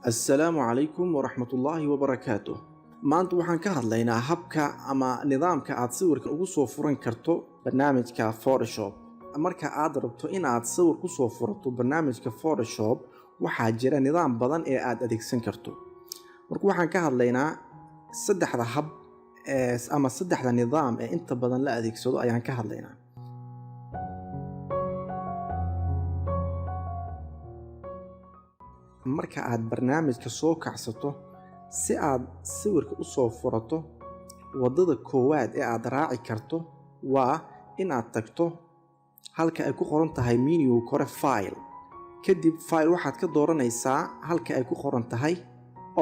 السلام عليكم ورحمة الله وبركاته. maanta waxaan ka hadlaynaa habka ama nidaamka aad sawirka ugu soo furan karto barnaamijka Photoshop. Marka aad rabto in aad sawir ku soo furato barnaamijka Photoshop, waxaa jira nidaam badan ee aad adeegsan karto. Marka waxaan ka hadlaynaa saddexda hab ama saddexda nidaam ee inta badan la adeegsado ayaan ka hadlaynaa. Marka aad barnaamijka soo kacsato si aad sawirka u soo furato, wadada koowaad ee aad raaci karto waa in aad tagto halka ay ku qoran tahay menu kore file. Kadib file waxaad ka dooranaysaa halka ay ku qoran tahay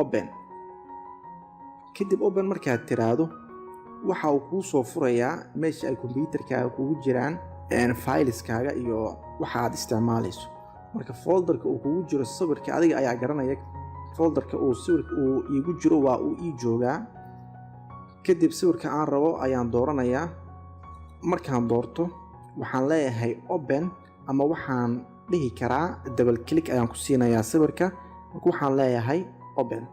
open. Kadib open markaad tiraahdo, waxa uu kuu soo furayaa meesha ay computerkaaga kugu jiraan fileskaaga iyo waxa aad isticmaalayso. Marka folderka uu kugu jiro sawirka adiga ayaa garanaya. folderka uu sawirka uu igu jiro waa uu ii joogaa. Kadib sawirka aan rabo ayaan dooranayaa. Markaan doorto, waxaan leeyahay open ama waxaan dhihi karaa double click ayaan ku siinayaa sawirka. Marka waxaan leeyahay open.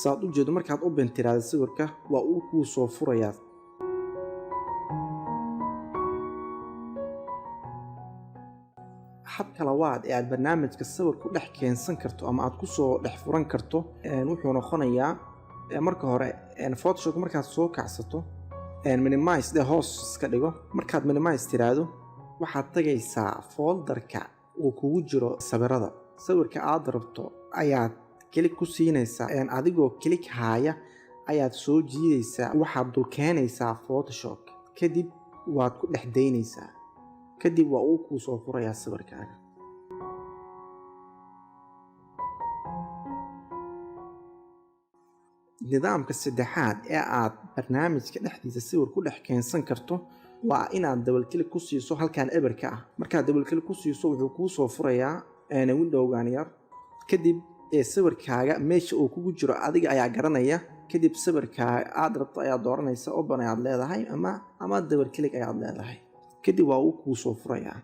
Saad u jeedo markaad open tiraahdo sawirka waa uu kuu soo furayaa. habka labaad ee aad barnaamijka sawir ku dhex keensan karto ama aad ku soo dhex furan karto wuxuu noqonayaa marka hore Photoshop markaad soo kacsato minimize the host iska dhigo. Markaad minimize tiraahdo, waxaad tagaysaa folderka uu kugu jiro sawirada. Sawirka aad rabto ayaad click ku siinaysaa. Adigoo click haya ayaad soo jiidaysaa, waxaad dul keenaysaa Photoshop. Kadib waad ku dhex daynaysaa. kadib waa uu kuu soo furayaa sawirkaaga. nidaamka saddexaad ee aad barnaamijka dhexdiisa sawir ku dhex keensan karto waa inaad double click ku siiso halkan eberka ah. Markaad double click ku siiso, wuxuu kuu soo furayaa windowgan yar. kadib sawirkaaga meesha uu kugu jiro adiga ayaa garanaya. kadib sawirkaaga aad rabto ayaad dooranaysaa, open ayaad leedahay ama double click ayaad leedahay. kadib waa uu kuu soo furayaa.